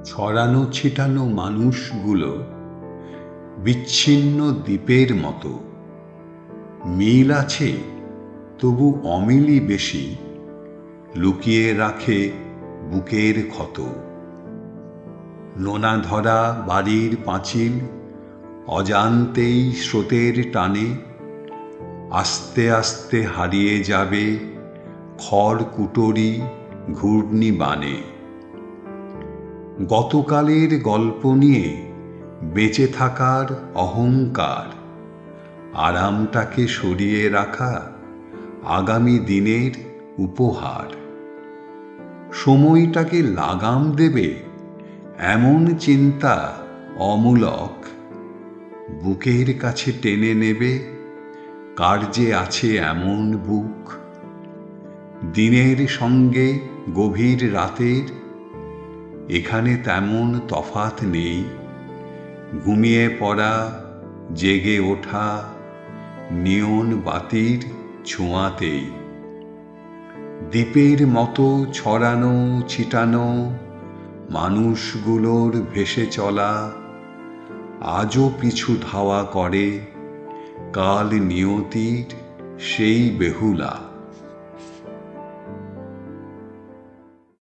ছড়ানো ছিটানো মানুষগুলো বিচ্ছিন্ন দ্বীপের মতো। মিল আছে তবু অমিলই বেশি, লুকিয়ে রাখে বুকের ক্ষত। নোনা ধরা বাড়ির পাঁচিল অজান্তেই স্রোতের টানে আস্তে আস্তে হারিয়ে যাবে খড়কুটোরি ঘূর্ণি বানে। গতকালের গল্প নিয়ে বেঁচে থাকার অহংকার, আরামটাকে সরিয়ে রাখা আগামী দিনের উপহার। সময়টাকে লাগাম দেবে এমন চিন্তা অমূলক, বুকের কাছে টেনে নেবে কার যে আছে এমন বুক। দিনের সঙ্গে গভীর রাতের এখানে তেমন তফাৎ নেই, ঘুমিয়ে পড়া জেগে ওঠা নিয়ন বাতির ছোঁয়াতেই। দ্বীপের মতো ছড়ানো ছিটানো মানুষগুলোর ভেসে চলা আজও পিছু ধাওয়া করে কাল নিয়তির সেই বেহুলা।